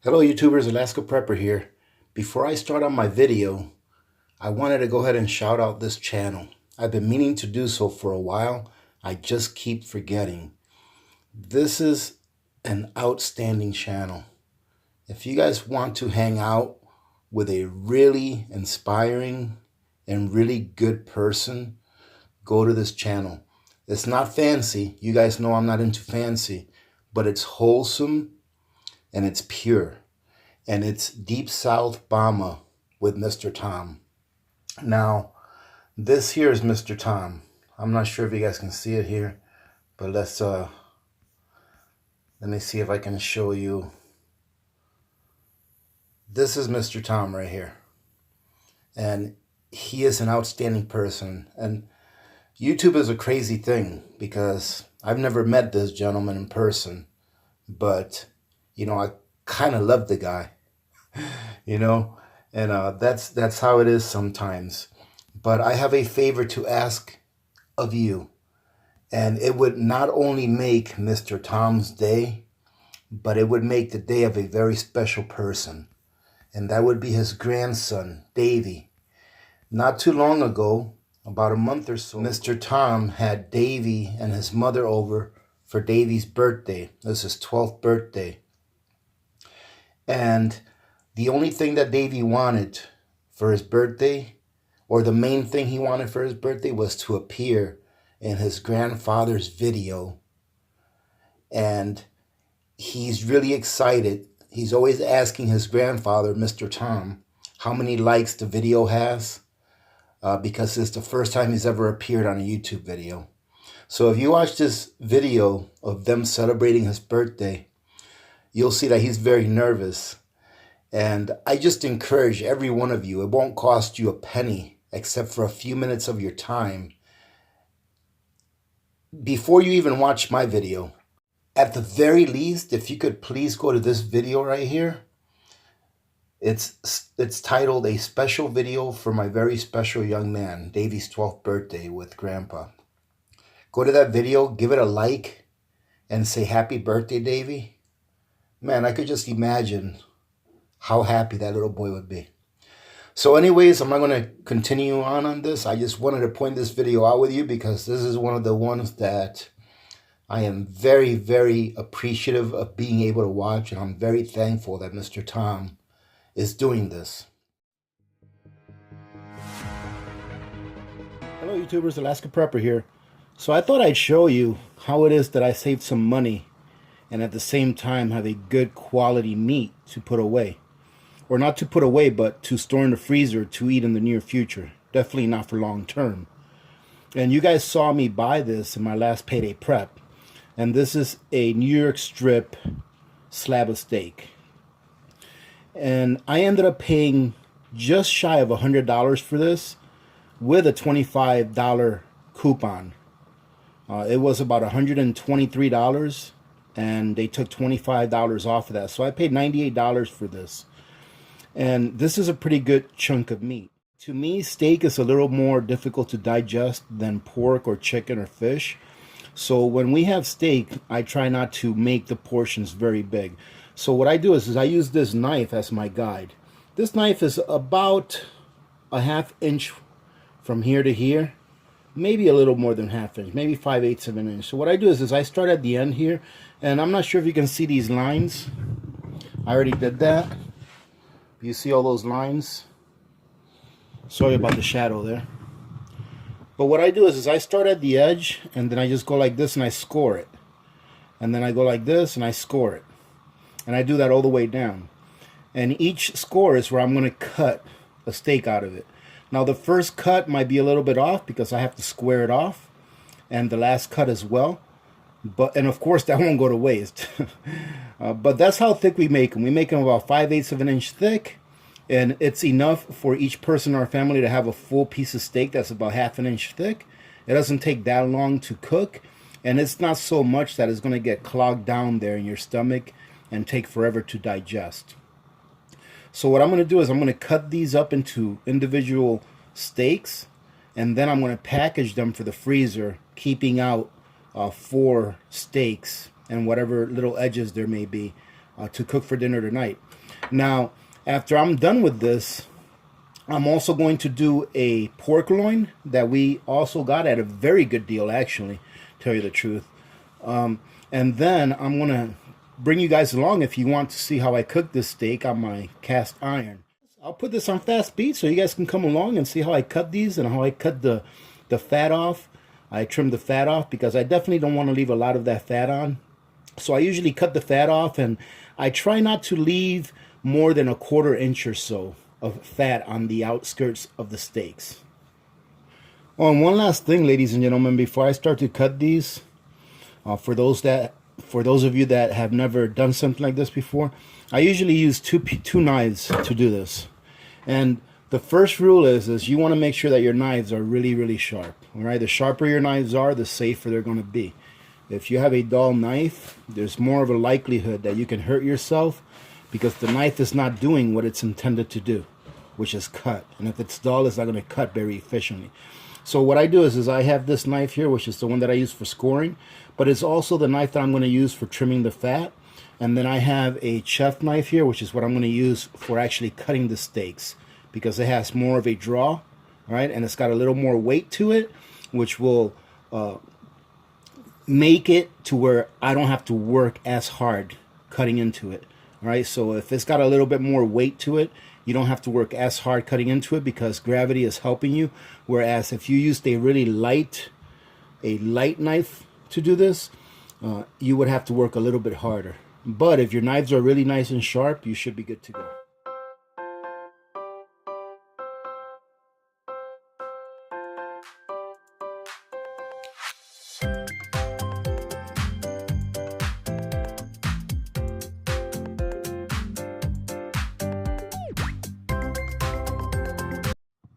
Hello YouTubers, Alaska Prepper here. Before I start on my video, I wanted to go ahead and shout out this channel. I've been meaning to do so for a while. I just keep forgetting. This is an outstanding channel. If you guys want to hang out with a really inspiring and really good person, go to this channel. It's not fancy. You guys know I'm not into fancy, but it's wholesome and it's pure. And it's Deep South Bama with Mr. Tom. Now, this here is Mr. Tom. I'm not sure if you guys can see it here, but let me see if I can show you. This is Mr. Tom right here. And he is an outstanding person. And YouTube is a crazy thing because I've never met this gentleman in person, but you know, I kind of love the guy, you know, and that's how it is sometimes. But I have a favor to ask of you, and it would not only make Mr. Tom's day, but it would make the day of a very special person, and that would be his grandson, Davy. Not too long ago, about a month or so, Mr. Tom had Davy and his mother over for Davy's birthday. This is his 12th birthday. And the only thing that Davy wanted for his birthday, or the main thing he wanted for his birthday, was to appear in his grandfather's video. And he's really excited. He's always asking his grandfather, Mr. Tom, how many likes the video has, because it's the first time he's ever appeared on a YouTube video. So if you watch this video of them celebrating his birthday, you'll see that he's very nervous. And I just encourage every one of you, it won't cost you a penny except for a few minutes of your time. Before you even watch my video, at the very least, if you could please go to this video right here. It's titled A Special Video for My Very Special Young Man, Davy's 12th Birthday with Grandpa. Go to that video, give it a like, and say happy birthday, Davy. Man, I could just imagine how happy that little boy would be. So anyways, I'm not going to continue on this. I just wanted to point this video out with you because this is one of the ones that I am very, very appreciative of being able to watch. And I'm very thankful that Mr. Tom is doing this. Hello YouTubers, Alaska Prepper here. So I thought I'd show you how it is that I saved some money and at the same time have a good quality meat to put away. Or not to put away, but to store in the freezer to eat in the near future. Definitely not for long term. And you guys saw me buy this in my last payday prep. And this is a New York strip slab of steak. And I ended up paying just shy of $100 for this with a $25 coupon. It was about $123. And they took $25 off of that. So I paid $98 for this. And this is a pretty good chunk of meat. To me, steak is a little more difficult to digest than pork or chicken or fish. So when we have steak, I try not to make the portions very big. So what I do is I use this knife as my guide. This knife is about a ½ inch from here to here. Maybe a little more than ½ inch, maybe 5/8 of an inch. So what I do is I start at the end here, and I'm not sure if you can see these lines. I already did that. You see all those lines? Sorry about the shadow there. But what I do is I start at the edge, and then I just go like this and I score it. And then I go like this and I score it. And I do that all the way down. And each score is where I'm going to cut a steak out of it. Now the first cut might be a little bit off because I have to square it off, and the last cut as well. And of course that won't go to waste. But that's how thick we make them. We make them about 5/8 of an inch thick, and it's enough for each person in our family to have a full piece of steak that's about ½ an inch thick. It doesn't take that long to cook, and it's not so much that it's going to get clogged down there in your stomach and take forever to digest. So what I'm going to do is I'm going to cut these up into individual steaks, and then I'm going to package them for the freezer, keeping out 4 steaks and whatever little edges there may be to cook for dinner tonight. Now, after I'm done with this, I'm also going to do a pork loin that we also got at a very good deal, actually, tell you the truth. And then I'm going to bring you guys along if you want to see how I cook this steak on my cast iron. I'll put this on fast speed so you guys can come along and see how I cut these and how I cut the fat off. I trim the fat off because I definitely don't want to leave a lot of that fat on. So I usually cut the fat off, and I try not to leave more than 1/4 inch or so of fat on the outskirts of the steaks. Oh, and one last thing, ladies and gentlemen, before I start to cut these, for those of you that have never done something like this before, I usually use two knives to do this. And the first rule is you want to make sure that your knives are really, really sharp. All right, the sharper your knives are, the safer they're going to be. If you have a dull knife, there's more of a likelihood that you can hurt yourself because the knife is not doing what it's intended to do, which is cut. And if it's dull, it's not going to cut very efficiently. So what I do is I have this knife here, which is the one that I use for scoring, but it's also the knife that I'm going to use for trimming the fat. And then I have a chef knife here, which is what I'm going to use for actually cutting the steaks, because it has more of a draw, all right, and it's got a little more weight to it, which will make it to where I don't have to work as hard cutting into it. All right, so if it's got a little bit more weight to it, you don't have to work as hard cutting into it because gravity is helping you. Whereas if you used a really light knife to do this, you would have to work a little bit harder. But if your knives are really nice and sharp, you should be good to go.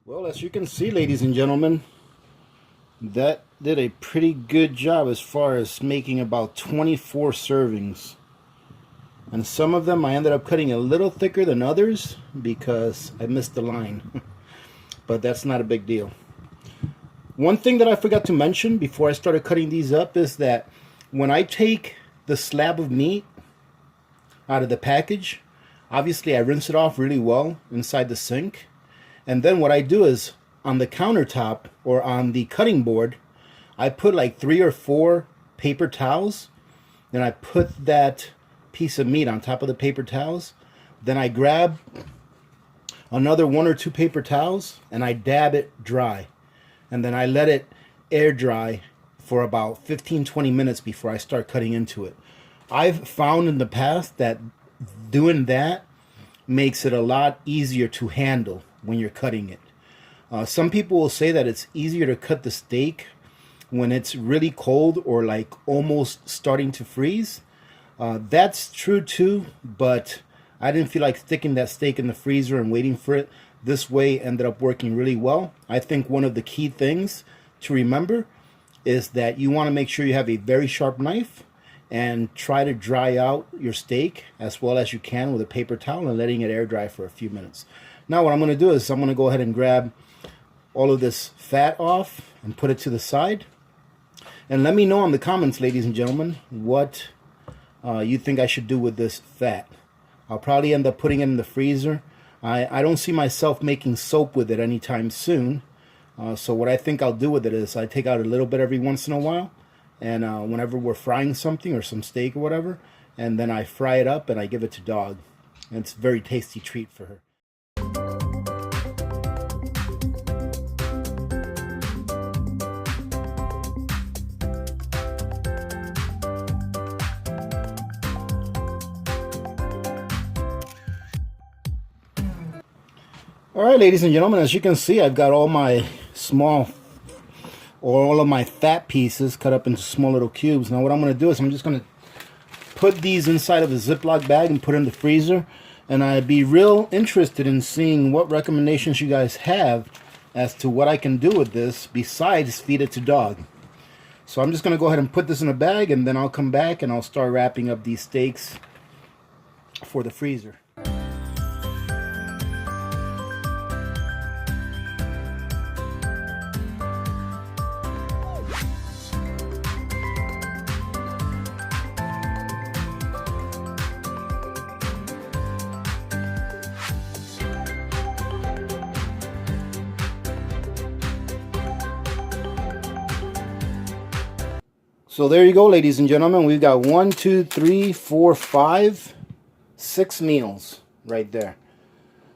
Well, as you can see, ladies and gentlemen, that did a pretty good job as far as making about 24 servings. And some of them I ended up cutting a little thicker than others because I missed the line. But that's not a big deal. One thing that I forgot to mention before I started cutting these up is that when I take the slab of meat out of the package, obviously I rinse it off really well inside the sink. And then what I do is on the countertop or on the cutting board, I put like 3 or 4 paper towels. Then I put that piece of meat on top of the paper towels. Then I grab another 1 or 2 paper towels and I dab it dry. And then I let it air dry for about 15-20 minutes before I start cutting into it. I've found in the past that doing that makes it a lot easier to handle when you're cutting it. Some people will say that it's easier to cut the steak when it's really cold or like almost starting to freeze. That's true too, but I didn't feel like sticking that steak in the freezer and waiting for it. This way ended up working really well. I think one of the key things to remember is that you want to make sure you have a very sharp knife and try to dry out your steak as well as you can with a paper towel and letting it air dry for a few minutes. Now what I'm going to do is I'm going to go ahead and grab all of this fat off and put it to the side. And let me know in the comments, ladies and gentlemen, what you think I should do with this fat. I'll probably end up putting it in the freezer. I don't see myself making soap with it anytime soon. So what I think I'll do with it is I take out a little bit every once in a while. And whenever we're frying something or some steak or whatever, and then I fry it up and I give it to Dog. And it's a very tasty treat for her. Alright, ladies and gentlemen, as you can see, I've got all of my fat pieces cut up into small little cubes. Now what I'm going to do is I'm just going to put these inside of a Ziploc bag and put in the freezer. And I'd be real interested in seeing what recommendations you guys have as to what I can do with this besides feed it to Dog. So I'm just going to go ahead and put this in a bag, and then I'll come back and I'll start wrapping up these steaks for the freezer. So there you go, ladies and gentlemen. We've got 1, 2, 3, 4, 5, 6 meals right there.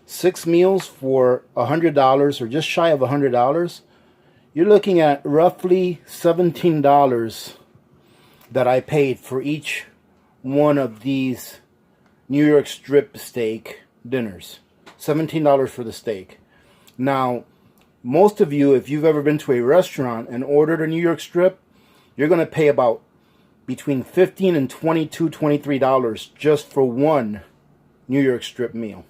6 meals for $100 or just shy of $100. You're looking at roughly $17 that I paid for each one of these New York strip steak dinners. $17 for the steak. Now, most of you, if you've ever been to a restaurant and ordered a New York strip, you're going to pay about between $15 and $22, $23 just for one New York strip meal.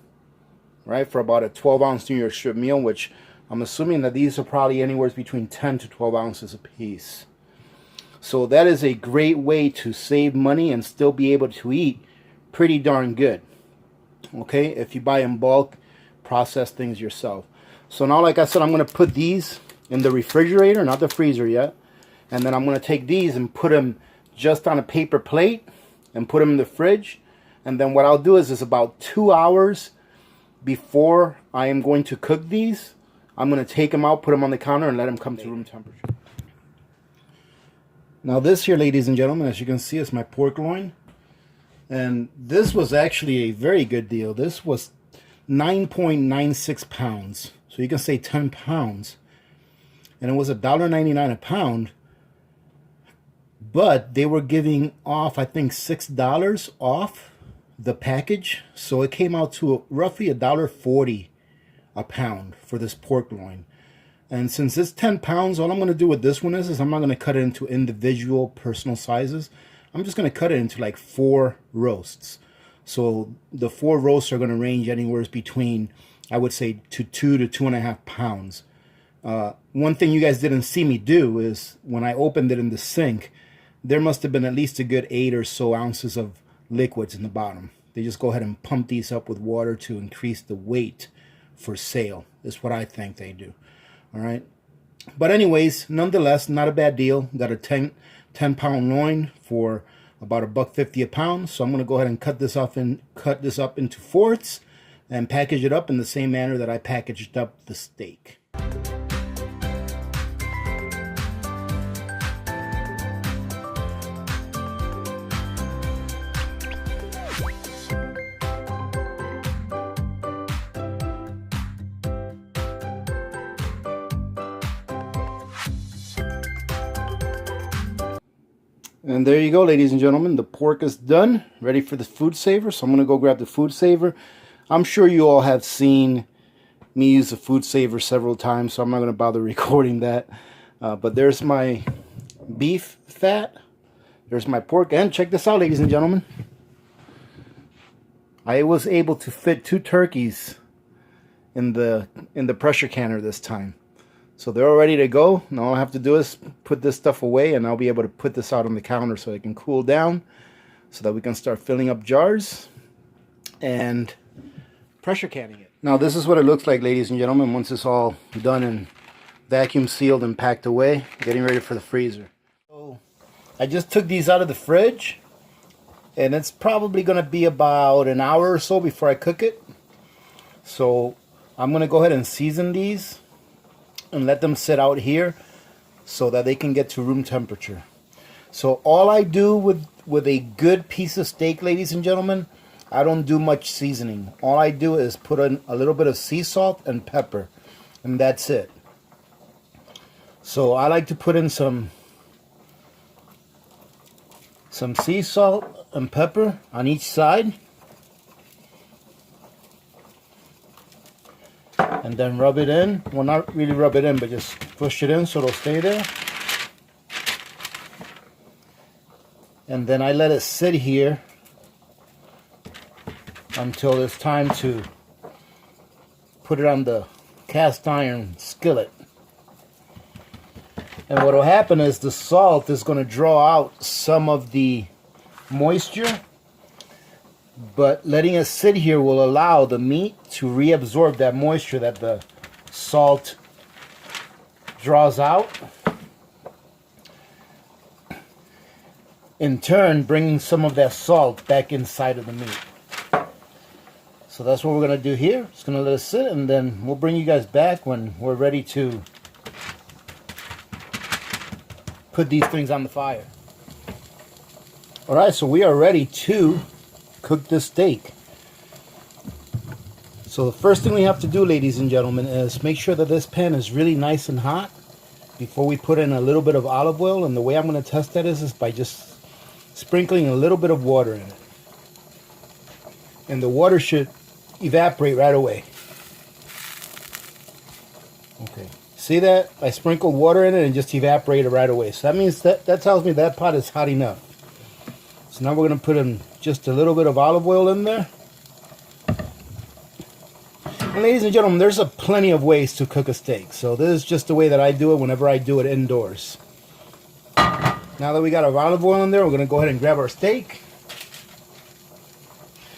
Right? For about a 12-ounce New York strip meal, which I'm assuming that these are probably anywhere between 10 to 12 ounces a piece. So that is a great way to save money and still be able to eat pretty darn good. Okay, if you buy in bulk, process things yourself. So now, like I said, I'm going to put these in the refrigerator, not the freezer yet. And then I'm going to take these and put them just on a paper plate and put them in the fridge. And then what I'll do is about 2 hours before I am going to cook these, I'm going to take them out, put them on the counter, and let them come to room temperature. Now this here, ladies and gentlemen, as you can see, is my pork loin. And this was actually a very good deal. This was 9.96 pounds. So you can say 10 pounds. And it was $1.99 a pound. But they were giving off, I think, $6 off the package. So it came out to roughly $1.40 a pound for this pork loin. And since it's 10 pounds, all I'm going to do with this one is I'm not going to cut it into individual personal sizes. I'm just going to cut it into like 4 roasts. So the 4 roasts are going to range anywhere between, I would say, to 2 to 2.5 pounds. One thing you guys didn't see me do is when I opened it in the sink, there must have been at least a good 8 or so ounces of liquids in the bottom. They just go ahead and pump these up with water to increase the weight for sale. Is what I think they do. All right. But anyways, nonetheless, not a bad deal. Got a 10 pound loin for about $1.50 a pound. So I'm going to go ahead and cut this up into fourths and package it up in the same manner that I packaged up the steak. And there you go, ladies and gentlemen. The pork is done, ready for the food saver. So I'm going to go grab the food saver. I'm sure you all have seen me use the food saver several times, so I'm not going to bother recording that. But there's my beef fat. There's my pork. And check this out, ladies and gentlemen. I was able to fit 2 turkeys in the pressure canner this time. So they're all ready to go. Now all I have to do is put this stuff away, and I'll be able to put this out on the counter so it can cool down so that we can start filling up jars and pressure canning it. Now this is what it looks like, ladies and gentlemen, once it's all done and vacuum sealed and packed away, getting ready for the freezer. So I just took these out of the fridge, and it's probably going to be about an hour or so before I cook it. So I'm going to go ahead and season these and let them sit out here so that they can get to room temperature. So all I do with a good piece of steak, ladies and gentlemen, I don't do much seasoning. All I do is put in a little bit of sea salt and pepper, and that's it. So I like to put in some sea salt and pepper on each side, and then rub it in. Well, not really rub it in, but just push it in so it'll stay there. And then I let it sit here until it's time to put it on the cast iron skillet. And what will happen is the salt is going to draw out some of the moisture, but letting it sit here will allow the meat to reabsorb that moisture that the salt draws out, in turn bringing some of that salt back inside of the meat. So that's what we're going to do here. It's going to let it sit, and then we'll bring you guys back when we're ready to put these things on the fire. Alright, so we are ready to cook this steak. So the first thing we have to do, ladies and gentlemen, is make sure that this pan is really nice and hot before we put in a little bit of olive oil. And the way I'm going to test that is by just sprinkling a little bit of water in it. And the water should evaporate right away. Okay, see that? I sprinkled water in it and just evaporated right away. So that means that tells me that pot is hot enough. So now we're going to put in just a little bit of olive oil in there. And ladies and gentlemen, there's plenty of ways to cook a steak. So this is just the way that I do it whenever I do it indoors. Now that we got our olive oil in there, we're going to go ahead and grab our steak.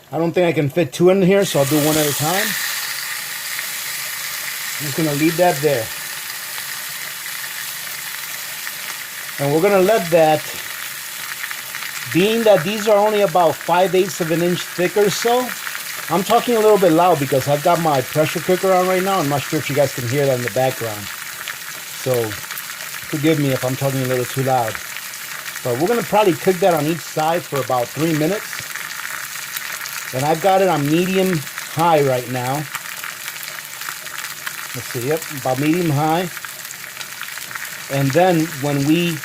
I don't think I can fit two in here, so I'll do one at a time. I'm just going to leave that there. And we're going to let that, being that these are only about 5/8 of an inch thick or so, I'm talking a little bit loud because I've got my pressure cooker on right now. I'm not sure if you guys can hear that in the background. So forgive me if I'm talking a little too loud. But we're going to probably cook that on each side for about 3 minutes. And I've got it on medium high right now. Let's see, yep, about medium high. And then when we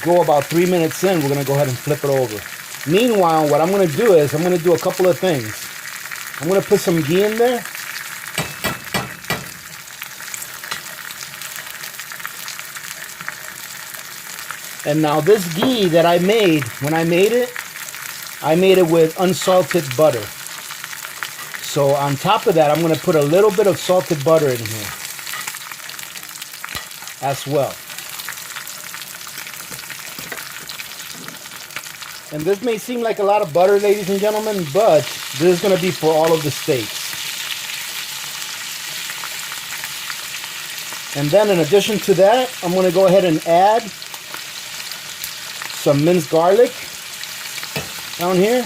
go about 3 minutes in, we're going to go ahead and flip it over. Meanwhile, what I'm going to do is I'm going to do a couple of things. I'm going to put some ghee in there. And now this ghee that I made, when I made it with unsalted butter. So on top of that, I'm going to put a little bit of salted butter in here as well. And this may seem like a lot of butter, ladies and gentlemen, but this is going to be for all of the steaks. And then in addition to that, I'm going to go ahead and add some minced garlic down here.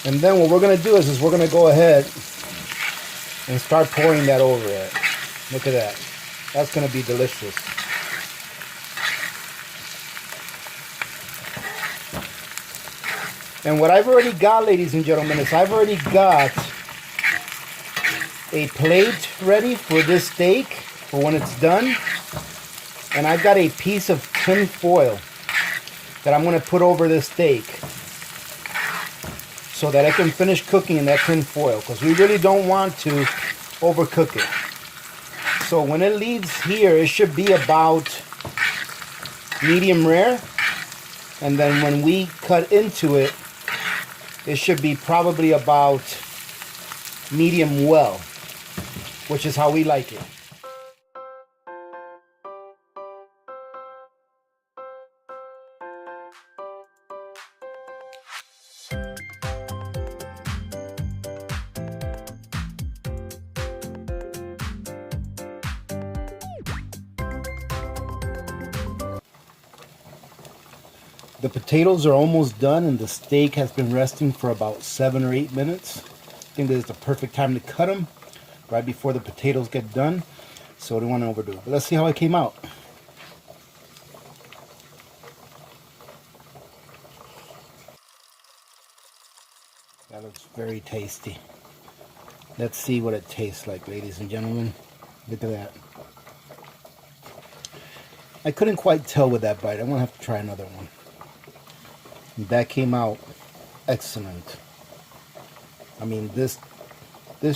And then what we're going to do is we're going to go ahead and start pouring that over it. Look at that. That's going to be delicious. And what I've already got, ladies and gentlemen, is I've already got a plate ready for this steak for when it's done. And I've got a piece of tin foil that I'm going to put over this steak so that I can finish cooking in that tin foil, because we really don't want to overcook it. So when it leaves here, it should be about medium rare. And then when we cut into it, it should be probably about medium well, which is how we like it. The potatoes are almost done and the steak has been resting for about 7 or 8 minutes. I think this is the perfect time to cut them, right before the potatoes get done. So I don't want to overdo it. But let's see how it came out. That looks very tasty. Let's see what it tastes like, ladies and gentlemen. Look at that. I couldn't quite tell with that bite. I'm going to have to try another one. That came out excellent. I mean, this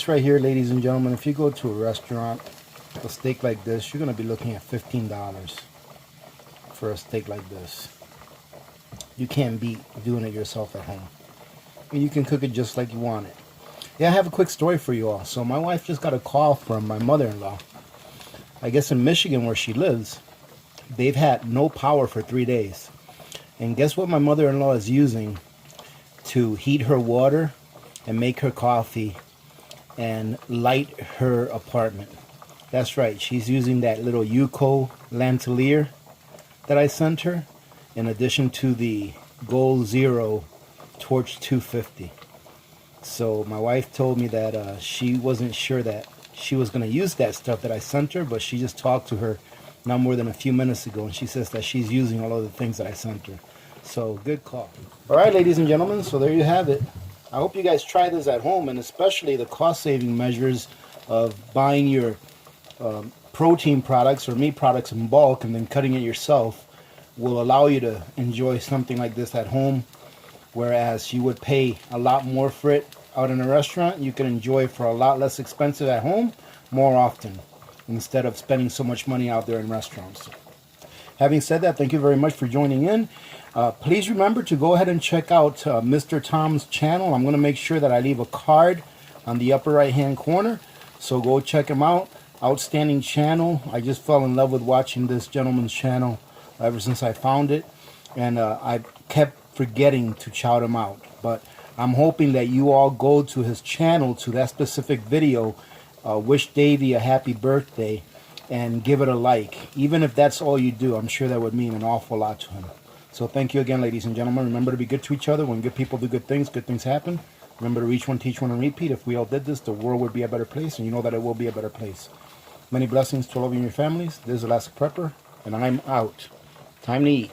right here, ladies and gentlemen, if you go to a restaurant, a steak like this, you're going to be looking at $15 for a steak like this. You can't beat doing it yourself at home. And you can cook it just like you want it. Yeah, I have a quick story for you all. So my wife just got a call from my mother-in-law. I guess in Michigan, where she lives, they've had no power for 3 days. And guess what my mother-in-law is using to heat her water and make her coffee and light her apartment? That's right, she's using that little Yuko Lantalier that I sent her, in addition to the Goal Zero Torch 250. So my wife told me that she wasn't sure that she was going to use that stuff that I sent her, but she just talked to her not more than a few minutes ago, and she says that she's using all of the things that I sent her. So good call. All right, ladies and gentlemen, so there you have it. I hope you guys try this at home, and especially the cost-saving measures of buying your protein products or meat products in bulk and then cutting it yourself will allow you to enjoy something like this at home, whereas you would pay a lot more for it out in a restaurant. You can enjoy it for a lot less expensive at home more often instead of spending so much money out there in restaurants. Having said that, thank you very much for joining in. Please remember to go ahead and check out Mr. Tom's channel. I'm going to make sure that I leave a card on the upper right hand corner, so go check him out. Outstanding channel. I just fell in love with watching this gentleman's channel ever since I found it, and I kept forgetting to shout him out, but I'm hoping that you all go to his channel, to that specific video, wish Davey a happy birthday, and give it a like. Even if that's all you do, I'm sure that would mean an awful lot to him. So thank you again, ladies and gentlemen. Remember to be good to each other. When good people do good things happen. Remember to reach one, teach one, and repeat. If we all did this, the world would be a better place, and you know that it will be a better place. Many blessings to all of you and your families. This is Elastic Prepper, and I'm out. Time to eat.